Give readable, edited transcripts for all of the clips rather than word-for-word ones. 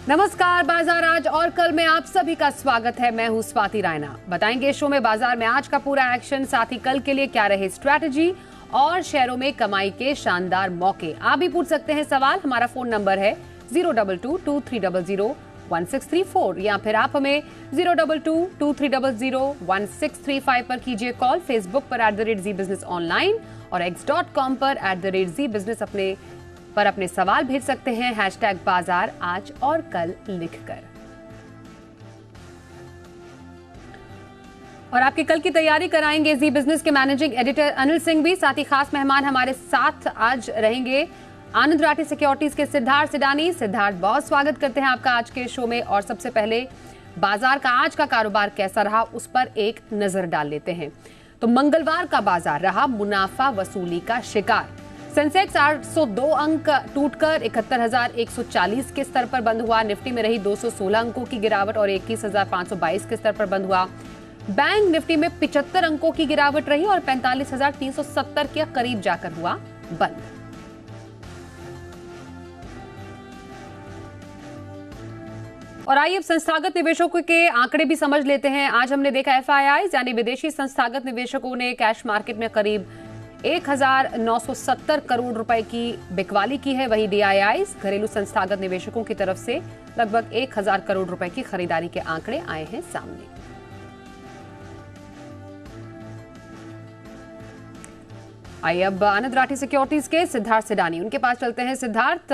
नमस्कार, बाजार आज और कल में आप सभी का स्वागत है। मैं हूं स्वाति रायना। बताएंगे शो में बाजार में आज का पूरा एक्शन, साथ ही कल के लिए क्या रहे स्ट्रैटेजी और शेयरों में कमाई के शानदार मौके। आप भी पूछ सकते हैं सवाल। हमारा फोन नंबर है 02223001634 या फिर आप हमें 02223001635 पर कीजिए कॉल। फेसबुक पर @ZBusiness ऑनलाइन और x.com पर @ZBusiness अपने सवाल भेज सकते हैं #बाजार आज और कल लिखकर। और आपकी कल की तैयारी कराएंगे जी बिजनेस के मैनेजिंग एडिटर अनिल सिंह भी। साथ ही खास मेहमान हमारे साथ आज रहेंगे आनंद राठी सिक्योरिटीज के सिद्धार्थ सिडानी। सिद्धार्थ, बहुत स्वागत करते हैं आपका आज के शो में। और सबसे पहले बाजार का आज का कारोबार कैसा रहा उस पर एक नजर डाल लेते हैं। तो मंगलवार का बाजार रहा मुनाफा वसूली का शिकार। सेंसेक्स 802 अंक टूटकर 71,140 के स्तर पर बंद हुआ। निफ्टी में रही 216 अंकों की गिरावट और 21,522 के स्तर पर बंद हुआ। बैंक निफ्टी में 75 अंकों की गिरावट रही और 45,370 के करीब जाकर हुआ बंद। और आइए अब संस्थागत निवेशकों के आंकड़े भी समझ लेते हैं। आज हमने देखा FIIs यानी विदेशी संस्थागत निवेशकों ने कैश मार्केट में करीब 1,970 करोड़ रुपए की बिकवाली की है। वहीं DIIs घरेलू संस्थागत निवेशकों की तरफ से लगभग 1,000 करोड़ रुपए की खरीदारी के आंकड़े आए हैं सामने। आइए अब आनंद राठी सिक्योरिटीज के सिद्धार्थ सिडानी, उनके पास चलते हैं। सिद्धार्थ,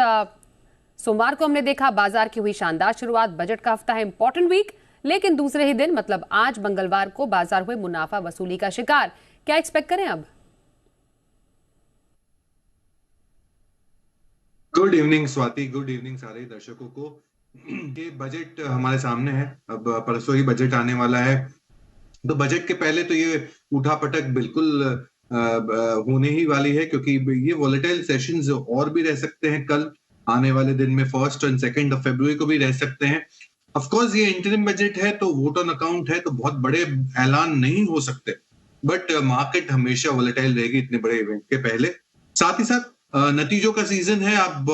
सोमवार को हमने देखा बाजार की हुई शानदार शुरुआत। बजट का हफ्ता है, इंपॉर्टेंट वीक, लेकिन दूसरे ही दिन मतलब आज मंगलवार को बाजार हुए मुनाफा वसूली का शिकार। क्या एक्सपेक्ट करें अब? Good evening Swati, good evening सारे दर्शकों को। ये बजट हमारे सामने है, अब परसों ही बजट आने वाला है। तो बजट के पहले तो ये उठापटक बिल्कुल होने ही वाली है, क्योंकि ये वॉलेटाइल सेशंस और भी रह सकते हैं। कल आने वाले दिन में 1 और 2 फरवरी को भी रह सकते हैं। ऑफ कोर्स ये इंटरिम बजट है, तो वोट ऑन अकाउंट है, तो बहुत बड़े ऐलान नहीं हो सकते, बट मार्केट हमेशा वॉलेटाइल रहेगी इतने बड़े इवेंट के पहले। साथ ही साथ नतीजों का सीजन है। आप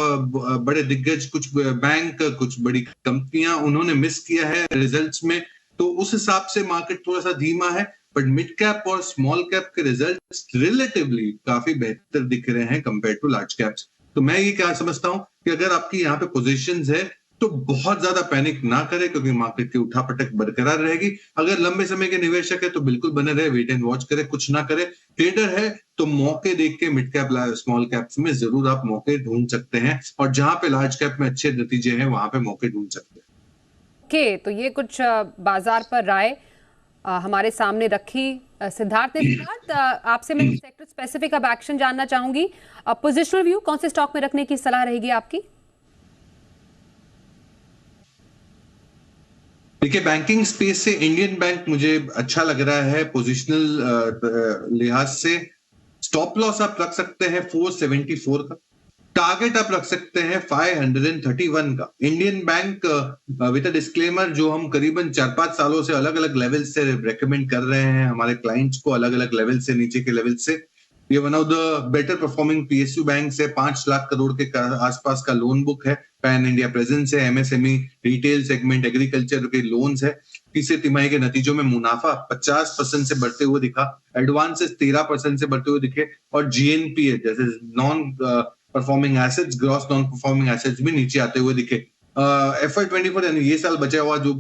बड़े दिग्गज, कुछ बैंक, कुछ बड़ी कंपनियां, उन्होंने मिस किया है रिजल्ट्स में, तो उस हिसाब से मार्केट थोड़ा सा धीमा है। बट मिड कैप और स्मॉल कैप के रिजल्ट्स रिलेटिवली काफी बेहतर दिख रहे हैं कंपेयर टू लार्ज कैप्स। तो मैं ये क्या समझता हूं कि अगर आपकी यहाँ पे पोजीशंस है तो बहुत ज्यादा पैनिक ना करे, क्योंकि मार्केट की उठापटक बरकरार रहेगी। अगर लंबे समय के निवेशक है तो बिल्कुल बने रहे, वेट एंड वॉच करे, कुछ ना करे। ट्रेडर है तो मौके देख के मिड कैप स्मॉल कैप्स में जरूर आप मौके ढूंढ सकते हैं, और जहां पे लार्ज कैप में अच्छे नतीजे हैं वहां पे मौके ढूंढ सकते हैं। ओके, तो ये कुछ बाजार पर राय हमारे सामने रखी सिद्धार्थ ने। सिद्धार्थ, आपसे मैं सेक्टर स्पेसिफिक अब एक्शन जानना चाहूंगी। पोजिशनल व्यू कौन से स्टॉक में रखने की सलाह रहेगी आपकी? देखिए, बैंकिंग स्पेस से इंडियन बैंक मुझे अच्छा लग रहा है पोजिशनल लिहाज से। स्टॉप लॉस आप रख सकते हैं 474 का, टारगेट आप रख सकते हैं 531 का। Indian bank with a disclaimer, जो हम करीबन 4-5 सालों से अलग अलग लेवल से रेकमेंड कर रहे हैं हमारे क्लाइंट्स को, अलग अलग लेवल से, नीचे के लेवल से। ये one of the better performing PSU bank से 5 लाख करोड़ के आसपास का लोन बुक है, पैन इंडिया प्रेजेंस है, MSME रिटेल सेगमेंट, एग्रीकल्चर के लोन्स है। तीसरे तिमाही के नतीजों में मुनाफा 50% से बढ़ते हुए दिखा, एडवांसेस 13% से बढ़ते हुए दिखे, और GNPA जैसे non performing assets, gross non performing assets भी नीचे आते हुए दिखे। FY24 यानी ये साल बचा हुआ जो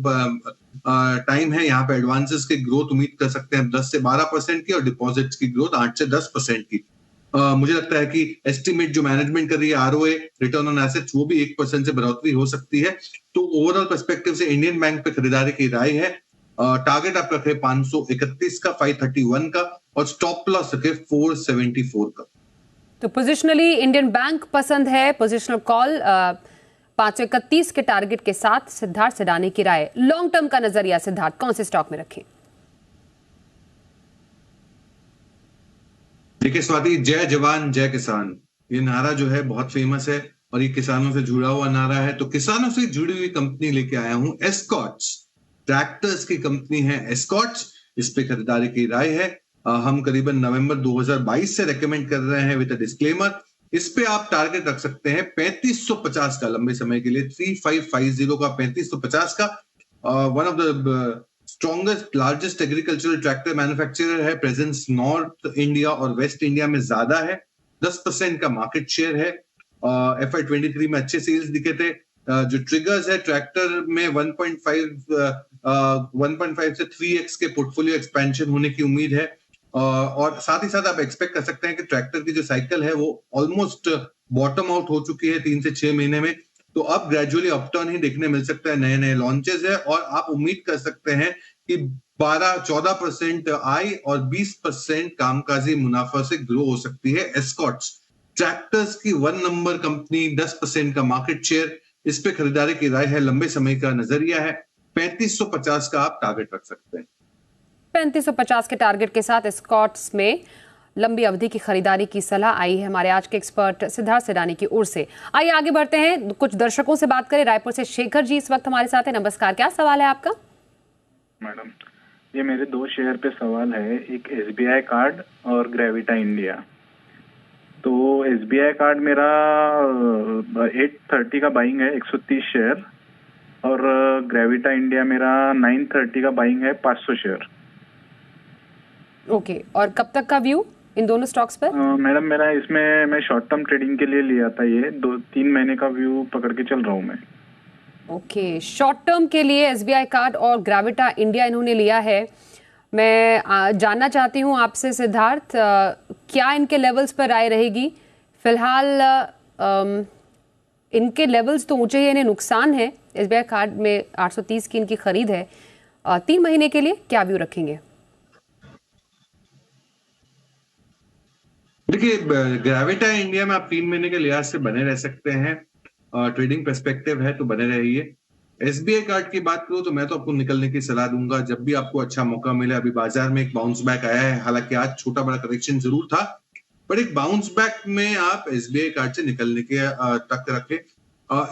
टाइम है, यहाँ पे एडवांसेस की ग्रोथ उम्मीद कर सकते हैं 10 से 12% की, और डिपॉजिट्स की ग्रोथ 8 से 10% की। मुझे लगता है कि एस्टिमेट जो मैनेजमेंट कर रही है ROA, रिटर्न ऑन एसेट्स, वो भी 1% से बढ़ोतरी हो सकती है। तो ओवरऑल पर्सपेक्टिव से इंडियन बैंक पे खरीदारी की राय है। टारगेट आप रखे 531 का, 531 का, और स्टॉप लॉस रखे 474 का। तो पोजिशनली इंडियन बैंक पसंद है, पोजिशनल कॉल 531 के टारगेट के साथ सिद्धार्थ सिडानी की राय। लॉन्ग टर्म का नजरिया सिद्धार्थ, कौन से स्टॉक में रखें? देखिए स्वाति, जय जवान जय किसान, ये नारा जो है बहुत फेमस है, और ये किसानों से जुड़ा हुआ नारा है। तो किसानों से जुड़ी हुई कंपनी लेके आया हूं, एस्कॉर्ट्स ट्रैक्टर्स की कंपनी है एस्कॉर्ट्स। इस पे खरीदारी की राय है। हम करीबन नवंबर 2022 से रेकमेंड कर रहे हैं विद अ डिस्क्लेमर। इस पे आप टारगेट रख सकते हैं 3550 का लंबे समय के लिए, 3550 का, 3550 का। One of the strongest largest agricultural tractor manufacturer है, प्रेजेंस नॉर्थ इंडिया और वेस्ट इंडिया में ज्यादा है, 10% का मार्केट शेयर है। FY23 में अच्छे सेल्स दिखे थे। जो ट्रिगर्स है ट्रैक्टर में 1.5 से 3x के पोर्टफोलियो एक्सपेंशन होने की उम्मीद है। और साथ ही साथ आप एक्सपेक्ट कर सकते हैं कि ट्रैक्टर की जो साइकिल है वो ऑलमोस्ट बॉटम आउट हो चुकी है 3 से 6 महीने में, तो अब ग्रेजुअली अपटर्न ही देखने मिल सकता है। नए नए लॉन्चेस है और आप उम्मीद कर सकते हैं कि 12-14% आय और 20% कामकाजी मुनाफा से ग्रो हो सकती है। एस्कॉर्ट्स ट्रैक्टर्स की 1 नंबर कंपनी, 10% का मार्केट शेयर, इस पे खरीदारी की राय है, लंबे समय का नजरिया है, 3550 का आप टारगेट रख सकते हैं। 3550 के टारगेट के साथ एस्कॉर्ट्स में लंबी अवधि की खरीदारी की सलाह आई है हमारे आज के एक्सपर्ट सिद्धार्थ सिडानी की ओर से। आइए आगे बढ़ते हैं, कुछ दर्शकों से बात करें। रायपुर से शेखर जी इस वक्त हमारे साथ है। नमस्कार, क्या सवाल है आपका? मैडम, ये मेरे 2 शेयर पे सवाल है, एक SBI कार्ड और ग्रेविटा इंडिया। तो SBI कार्ड मेरा 830 का बाइंग है, 130 शेयर, और ग्रेविटा इंडिया मेरा 930 का बाइंग है, 500 शेयर। ओके, और कब तक का व्यू इन दोनों स्टॉक्स पर? मैडम, मेरा इसमें मैं शॉर्ट टर्म ट्रेडिंग के लिए लिया था, ये 2-3 महीने का व्यू पकड़ के चल रहा हूँ मैं। ओके, शॉर्ट टर्म के लिए SBI कार्ड और ग्रेविटा इंडिया इन्होंने लिया है। मैं जानना चाहती हूँ आपसे सिद्धार्थ, क्या इनके लेवल्स पर राय रहेगी? फिलहाल इनके लेवल्स तो ऊंचे ही, इन्हें नुकसान है। SBI कार्ड में 830 की इनकी खरीद है। 3 महीने के लिए क्या व्यू रखेंगे? देखिए, ग्रेविटा इंडिया में आप 3 महीने के लिहाज से बने रह सकते हैं। ट्रेडिंग पर्सपेक्टिव है तो बने रहिए। SBI कार्ड की बात करूं तो मैं तो आपको निकलने की सलाह दूंगा जब भी आपको अच्छा मौका मिले। अभी बाजार में एक बाउंस बैक आया है, हालांकि आज छोटा बड़ा करेक्शन जरूर था, पर एक बाउंस बैक में आप SBI कार्ड से निकलने के तक रखें।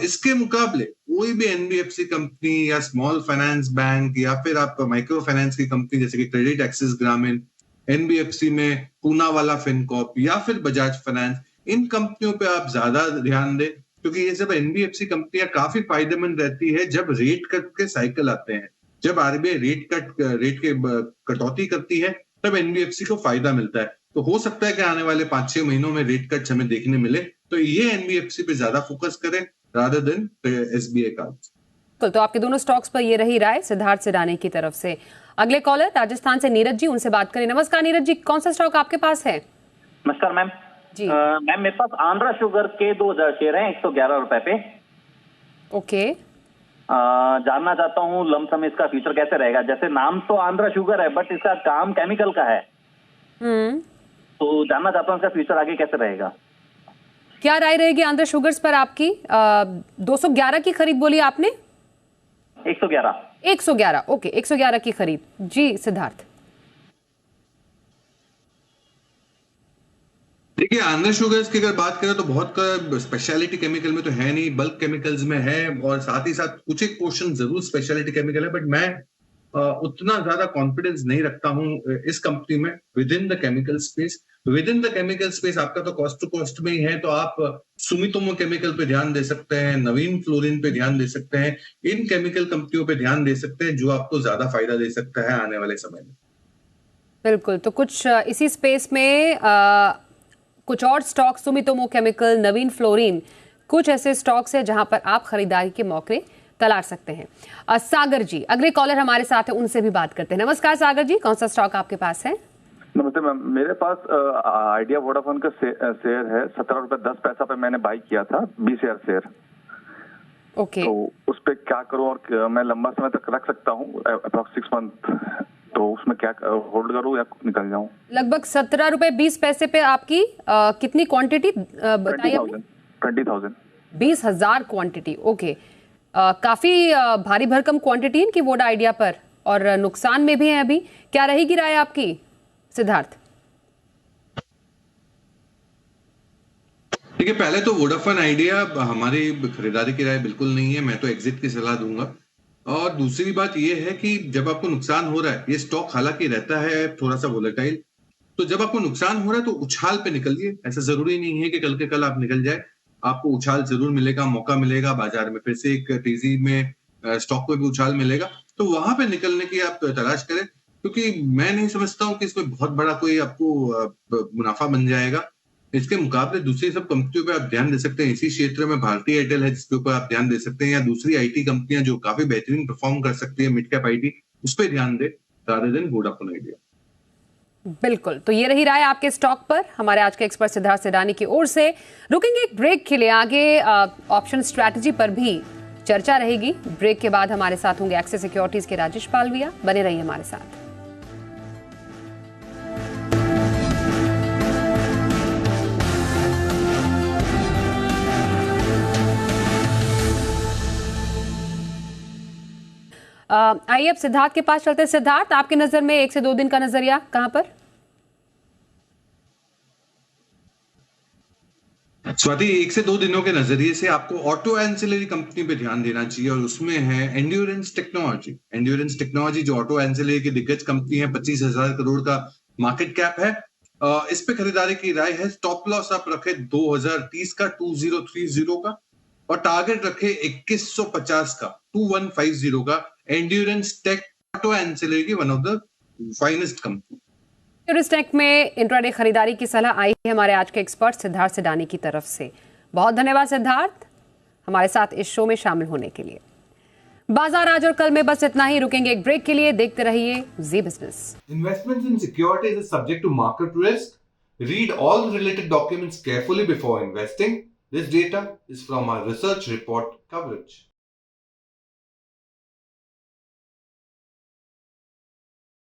इसके मुकाबले कोई भी NBFC कंपनी या स्मॉल फाइनेंस बैंक या फिर आप माइक्रो फाइनेंस की कंपनी जैसे कि क्रेडिट एक्सिस ग्रामीण, NBFC में पूना वाला फिनकॉर्प या फिर बजाज फाइनेंस, इन कंपनियों पे आप ज्यादा ध्यान दें, क्योंकि ये सब NBFC कंपनियां काफी फायदेमंद रहती है जब रेट कट के साइकिल आते हैं। जब RBI रेट के कटौती करती है तब NBFC को फायदा मिलता है। तो हो सकता है कि आने वाले 5-6 महीनों में रेट कट हमें देखने मिले, तो ये NBFC पे ज्यादा फोकस करें रादर देन SBI कार्ड। तो आपके दोनों स्टॉक्स पर ये रही राय सिद्धार्थ सिडानी की तरफ से। अगले कॉलर राजस्थान से नीरज जी, उनसे बात करें। नमस्कार नीरज जी, कौन सा स्टॉक आपके पास है? नमस्कार मैम जी। मैम, मेरे पास आंध्रा शुगर के 2000 शेयर हैं 111 रुपए पे। ओके, जानना चाहता हूँ लमसम इसका फ्यूचर कैसे रहेगा। जैसे नाम तो आंध्रा शुगर है बट इसका काम केमिकल का है, तो जानना चाहता हूँ इसका फ्यूचर आगे कैसे रहेगा। क्या राय रहेगी आंध्र शुगर्स पर आपकी? 211 की खरीद बोली आपने? 111। ओके, 111 की खरीद। जी सिद्धार्थ। देखिए, आंध्र शुगर्स की अगर बात करें तो बहुत स्पेशलिटी केमिकल में तो है नहीं, बल्क केमिकल्स में है, और साथ ही साथ कुछ एक पोर्शन जरूर स्पेशलिटी केमिकल है, बट मैं उतना ज्यादा कॉन्फिडेंस नहीं रखता हूं इस कंपनी में with in the chemical space. With in the chemical space आपका तो कॉस्ट टू कॉस्ट में ही है, तो आप सुमितोमो केमिकल पे ध्यान दे सकते हैं, नवीन फ्लोरिन पे ध्यान दे सकते हैं, इन केमिकल कंपनियों पे ध्यान दे सकते हैं जो आपको ज्यादा फायदा दे सकता है आने वाले समय में। बिल्कुल, तो कुछ इसी स्पेस में कुछ और स्टॉक, सुमितोमो केमिकल, नवीन फ्लोरिन, कुछ ऐसे स्टॉक्स हैं जहां पर आप खरीदारी के मौके तलाश सकते हैं। सागर जी अगले कॉलर हमारे साथ है, उनसे भी बात करते हैं। नमस्कार सागर जी, कौन सा स्टॉक आपके पास है? नमस्ते मैम, मेरे पास आइडिया वोडाफोन का शेयर है, 17 रुपए 10 पैसा पे मैंने बाई किया था, 20,000 शेयर। ओके, तो उस पे क्या करूं और मैं लंबा समय तक रख सकता हूं, अप्रॉक्स 6 मंथ, तो उसमें क्या होल्ड करूं या निकल जाऊं? लगभग 17 रुपए 20 पैसे पे आपकी कितनी क्वांटिटी बताइए? 20,000। 20,000 क्वांटिटी। ओके, काफी भारी भरकम क्वांटिटी इनकी वोडा आइडिया पर, और नुकसान में भी है अभी। क्या रहेगी राय आपकी सिद्धार्थ? देखिए, पहले तो वोडाफोन आइडिया हमारी खरीदारी की राय बिल्कुल नहीं है, मैं तो एग्जिट की सलाह दूंगा। और दूसरी बात यह है कि जब आपको नुकसान हो रहा है, ये स्टॉक हालांकि रहता है थोड़ा सा वोलेटाइल, तो जब आपको नुकसान हो रहा है तो उछाल पे निकलिए। ऐसा जरूरी नहीं है कि कल के कल आप निकल जाए, आपको उछाल जरूर मिलेगा, मौका मिलेगा बाजार में, फिर से एक तेजी में स्टॉक में भी उछाल मिलेगा। तो वहां पे निकलने की आप तलाश करें, क्योंकि मैं नहीं समझता हूँ कि इसमें बहुत बड़ा कोई आपको मुनाफा बन जाएगा। इसके मुकाबले दूसरी सब कंपनियों पे आप ध्यान दे सकते हैं। इसी क्षेत्र में भारतीय एयरटेल है जिसके ऊपर आप ध्यान दे सकते हैं, या दूसरी आईटी कंपनियां जो काफी बेहतरीन परफॉर्म कर सकती है, मिड कैप आईटी, उस पर ध्यान दे रादर देन वोडाफोन आइडिया। बिल्कुल, तो ये रही राय आपके स्टॉक पर हमारे आज के एक्सपर्ट सिद्धार्थ सिडानी की ओर से। रुकेंगे एक ब्रेक के लिए, आगे ऑप्शन स्ट्रैटेजी पर भी चर्चा रहेगी। ब्रेक के बाद हमारे साथ होंगे एक्सिस सिक्योरिटीज के राजेश पालविया। बने रहिए हमारे साथ। आइए अब सिद्धार्थ के पास चलते हैं। सिद्धार्थ, आपकी नजर में 1 से 2 दिन का नजरिया कहां पर? स्वाति, 1 से 2 दिनों के नजरिए से आपको ऑटो एंसिलरी कंपनी पे ध्यान देना चाहिए, और उसमें है एंड्योरेंस टेक्नोलॉजी। एंड्योरेंस टेक्नोलॉजी जो ऑटो एंसिलरी की दिग्गज कंपनी है, 25,000 करोड़ का मार्केट कैप है। इस पे खरीदारी की राय है। स्टॉप लॉस आप रखे 2030 का 2030 का, और टारगेट रखे 2150 का 2150 का। एंड्योरेंस टेक ऑटो एंसिलरी की one of the finest company. Endurance tech में इंट्राडे खरीदारी की सलाह आई है हमारे आज के एक्सपर्ट सिद्धार्थ सिडानी की तरफ से। बहुत धन्यवाद सिद्धार्थ, हमारे साथ इस शो में शामिल होने के लिए। बाजार आज और कल में बस इतना ही। रुकेंगे एक ब्रेक के लिए, देखते रहिए जी business. Investments in securities is subject to market risk. Read all the related documents carefully before investing. This data is from our research report coverage.